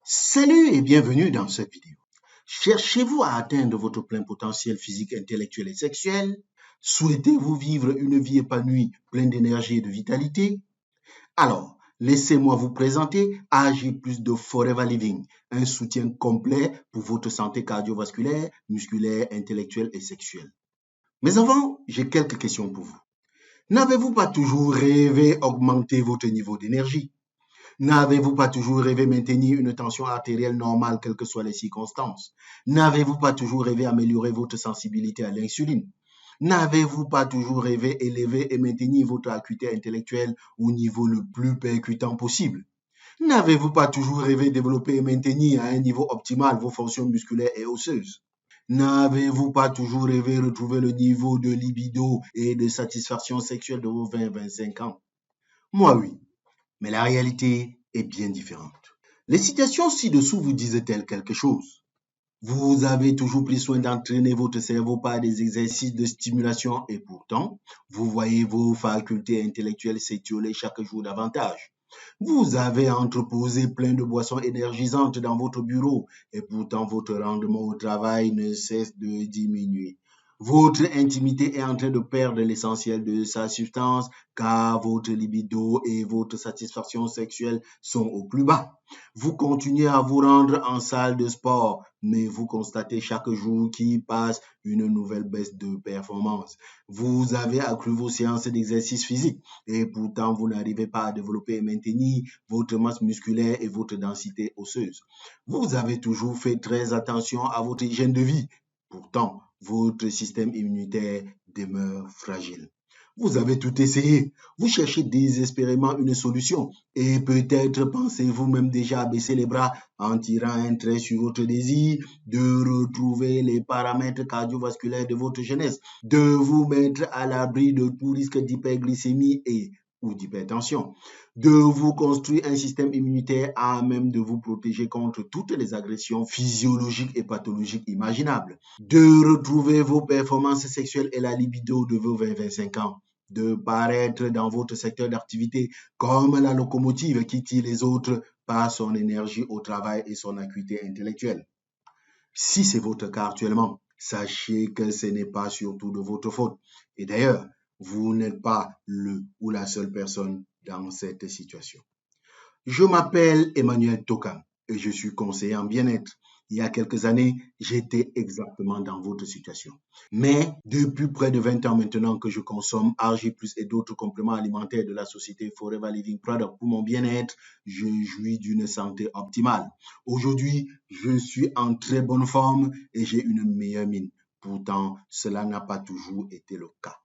Salut et bienvenue dans cette vidéo. Cherchez-vous à atteindre votre plein potentiel physique, intellectuel et sexuel? Souhaitez-vous vivre une vie épanouie, pleine d'énergie et de vitalité? Alors, laissez-moi vous présenter AG Plus de Forever Living, un soutien complet pour votre santé cardiovasculaire, musculaire, intellectuelle et sexuelle. Mais avant, j'ai quelques questions pour vous. N'avez-vous pas toujours rêvé augmenter votre niveau d'énergie? N'avez-vous pas toujours rêvé maintenir une tension artérielle normale, quelles que soient les circonstances? N'avez-vous pas toujours rêvé améliorer votre sensibilité à l'insuline? N'avez-vous pas toujours rêvé élever et maintenir votre acuité intellectuelle au niveau le plus percutant possible? N'avez-vous pas toujours rêvé développer et maintenir à un niveau optimal vos fonctions musculaires et osseuses? N'avez-vous pas toujours rêvé retrouver le niveau de libido et de satisfaction sexuelle de vos 20-25 ans? Moi oui. Mais la réalité est bien différente. Les citations ci-dessous vous disent-elles quelque chose? Vous avez toujours pris soin d'entraîner votre cerveau par des exercices de stimulation et pourtant, vous voyez vos facultés intellectuelles s'étioler chaque jour davantage. Vous avez entreposé plein de boissons énergisantes dans votre bureau et pourtant votre rendement au travail ne cesse de diminuer. Votre intimité est en train de perdre l'essentiel de sa substance car votre libido et votre satisfaction sexuelle sont au plus bas. Vous continuez à vous rendre en salle de sport, mais vous constatez chaque jour qui passe une nouvelle baisse de performance. Vous avez accru vos séances d'exercice physique et pourtant vous n'arrivez pas à développer et maintenir votre masse musculaire et votre densité osseuse. Vous avez toujours fait très attention à votre hygiène de vie. Pourtant, votre système immunitaire demeure fragile. Vous avez tout essayé. Vous cherchez désespérément une solution et peut-être pensez-vous même déjà à baisser les bras en tirant un trait sur votre désir de retrouver les paramètres cardiovasculaires de votre jeunesse, de vous mettre à l'abri de tout risque d'hyperglycémie et ou d'hypertension, de vous construire un système immunitaire à même de vous protéger contre toutes les agressions physiologiques et pathologiques imaginables, de retrouver vos performances sexuelles et la libido de vos 20-25 ans, de paraître dans votre secteur d'activité comme la locomotive qui tire les autres par son énergie au travail et son acuité intellectuelle. Si c'est votre cas actuellement, sachez que ce n'est pas surtout de votre faute. Et d'ailleurs, vous n'êtes pas le ou la seule personne dans cette situation. Je m'appelle Emmanuel Toka et je suis conseiller en bien-être. Il y a quelques années, j'étais exactement dans votre situation. Mais depuis près de 20 ans maintenant que je consomme RG+, et d'autres compléments alimentaires de la société Forever Living Product pour mon bien-être, je jouis d'une santé optimale. Aujourd'hui, je suis en très bonne forme et j'ai une meilleure mine. Pourtant, cela n'a pas toujours été le cas.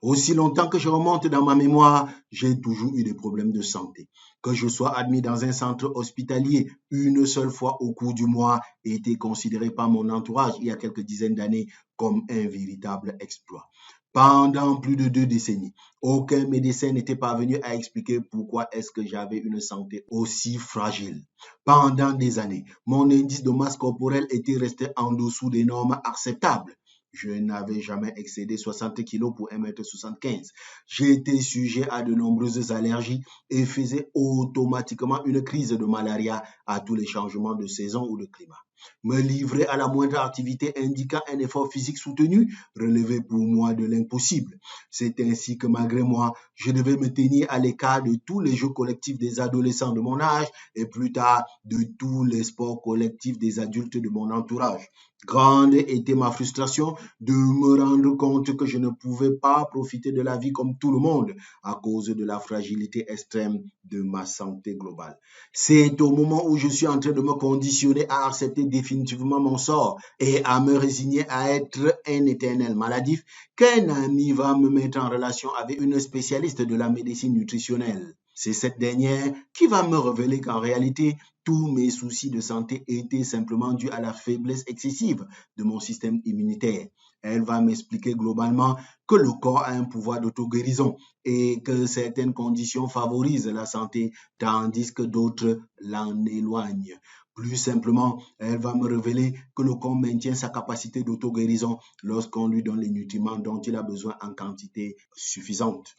Aussi longtemps que je remonte dans ma mémoire, j'ai toujours eu des problèmes de santé. Que je sois admis dans un centre hospitalier une seule fois au cours du mois était considéré par mon entourage il y a quelques dizaines d'années comme un véritable exploit. Pendant plus de 2 décennies, aucun médecin n'était parvenu à expliquer pourquoi est-ce que j'avais une santé aussi fragile. Pendant des années, mon indice de masse corporelle était resté en dessous des normes acceptables. Je n'avais jamais excédé 60 kilos pour 1,75 m. J'étais sujet à de nombreuses allergies et faisais automatiquement une crise de malaria à tous les changements de saison ou de climat. Me livrer à la moindre activité indiquant un effort physique soutenu relevait pour moi de l'impossible. C'est ainsi que malgré moi, je devais me tenir à l'écart de tous les jeux collectifs des adolescents de mon âge et plus tard de tous les sports collectifs des adultes de mon entourage. Grande était ma frustration de me rendre compte que je ne pouvais pas profiter de la vie comme tout le monde à cause de la fragilité extrême de ma santé globale. C'est au moment où je suis en train de me conditionner à accepter définitivement mon sort et à me résigner à être un éternel maladif qu'un ami va me mettre en relation avec une spécialiste de la médecine nutritionnelle. C'est cette dernière qui va me révéler qu'en réalité, tous mes soucis de santé étaient simplement dus à la faiblesse excessive de mon système immunitaire. Elle va m'expliquer globalement que le corps a un pouvoir d'auto-guérison et que certaines conditions favorisent la santé tandis que d'autres l'en éloignent. Plus simplement, elle va me révéler que le corps maintient sa capacité d'auto-guérison lorsqu'on lui donne les nutriments dont il a besoin en quantité suffisante.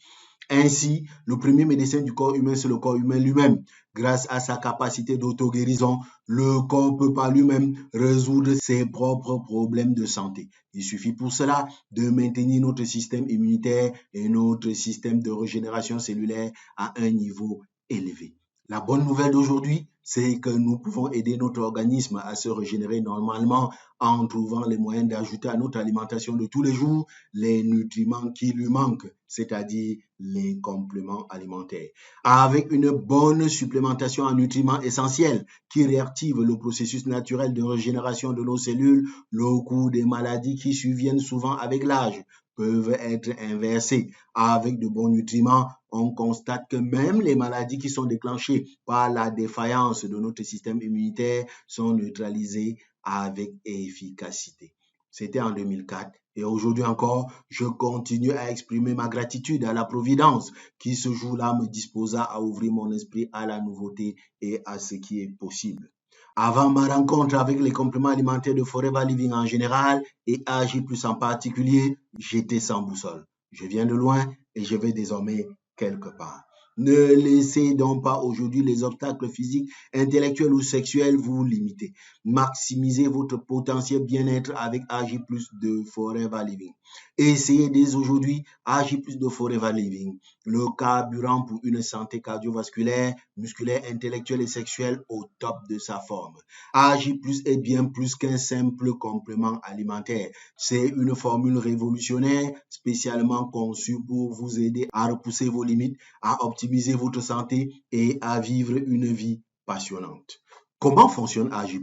Ainsi, le premier médecin du corps humain, c'est le corps humain lui-même. Grâce à sa capacité d'auto-guérison, le corps peut par lui-même résoudre ses propres problèmes de santé. Il suffit pour cela de maintenir notre système immunitaire et notre système de régénération cellulaire à un niveau élevé. La bonne nouvelle d'aujourd'hui, c'est que nous pouvons aider notre organisme à se régénérer normalement en trouvant les moyens d'ajouter à notre alimentation de tous les jours les nutriments qui lui manquent, c'est-à-dire les compléments alimentaires. Avec une bonne supplémentation en nutriments essentiels qui réactive le processus naturel de régénération de nos cellules, le cours des maladies qui surviennent souvent avec l'âge peuvent être inversés. Avec de bons nutriments, on constate que même les maladies qui sont déclenchées par la défaillance de notre système immunitaire sont neutralisées avec efficacité. C'était en 2004. Et aujourd'hui encore, je continue à exprimer ma gratitude à la Providence qui ce jour-là me disposa à ouvrir mon esprit à la nouveauté et à ce qui est possible. Avant ma rencontre avec les compléments alimentaires de Forever Living en général et AG+ en particulier, j'étais sans boussole. Je viens de loin et je vais désormais quelque part. Ne laissez donc pas aujourd'hui les obstacles physiques, intellectuels ou sexuels vous limiter. Maximisez votre potentiel bien-être avec AG+ de Forever Living. Essayez dès aujourd'hui AG+ de Forever Living, le carburant pour une santé cardiovasculaire, musculaire, intellectuelle et sexuelle au top de sa forme. AG+ est bien plus qu'un simple complément alimentaire. C'est une formule révolutionnaire spécialement conçue pour vous aider à repousser vos limites, à optimiser votre santé et à vivre une vie passionnante. Comment fonctionne AG+?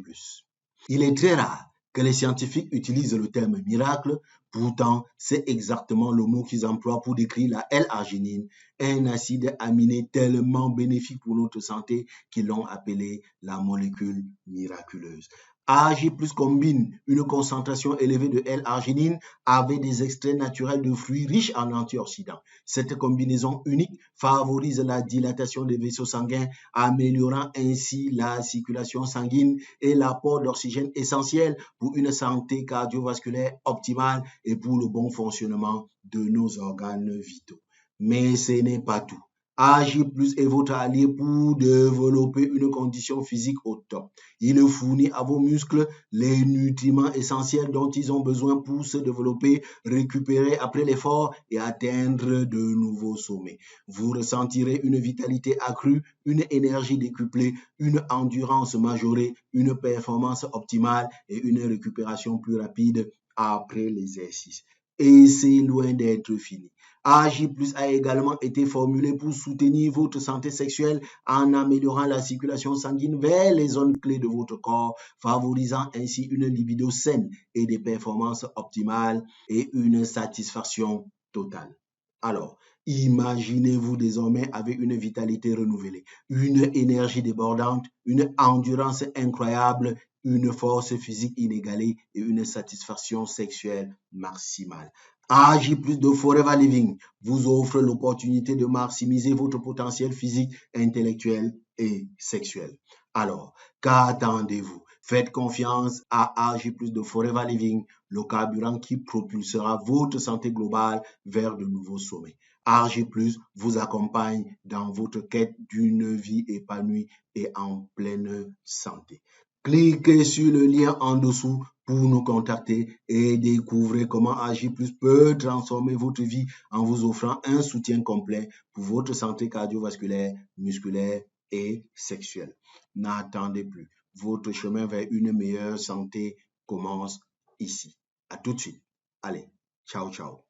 Il est très rare que les scientifiques utilisent le terme miracle, pourtant c'est exactement le mot qu'ils emploient pour décrire la L-arginine, un acide aminé tellement bénéfique pour notre santé qu'ils l'ont appelé la molécule miraculeuse. AG+ combine une concentration élevée de L-arginine avec des extraits naturels de fruits riches en antioxydants. Cette combinaison unique favorise la dilatation des vaisseaux sanguins, améliorant ainsi la circulation sanguine et l'apport d'oxygène essentiel pour une santé cardiovasculaire optimale et pour le bon fonctionnement de nos organes vitaux. Mais ce n'est pas tout. AG+ est votre allié pour développer une condition physique au top. Il fournit à vos muscles les nutriments essentiels dont ils ont besoin pour se développer, récupérer après l'effort et atteindre de nouveaux sommets. Vous ressentirez une vitalité accrue, une énergie décuplée, une endurance majorée, une performance optimale et une récupération plus rapide après l'exercice. Et c'est loin d'être fini. AG+ a également été formulé pour soutenir votre santé sexuelle en améliorant la circulation sanguine vers les zones clés de votre corps, favorisant ainsi une libido saine et des performances optimales et une satisfaction totale. Alors, imaginez-vous désormais avec une vitalité renouvelée, une énergie débordante, une endurance incroyable, une force physique inégalée et une satisfaction sexuelle maximale. AG+ de Forever Living vous offre l'opportunité de maximiser votre potentiel physique, intellectuel et sexuel. Alors, qu'attendez-vous? Faites confiance à AG+ de Forever Living, le carburant qui propulsera votre santé globale vers de nouveaux sommets. AG+ vous accompagne dans votre quête d'une vie épanouie et en pleine santé. Cliquez sur le lien en dessous pour nous contacter et découvrir comment AG+ peut transformer votre vie en vous offrant un soutien complet pour votre santé cardiovasculaire, musculaire et sexuelle. N'attendez plus. Votre chemin vers une meilleure santé commence ici. À tout de suite. Allez, ciao, ciao.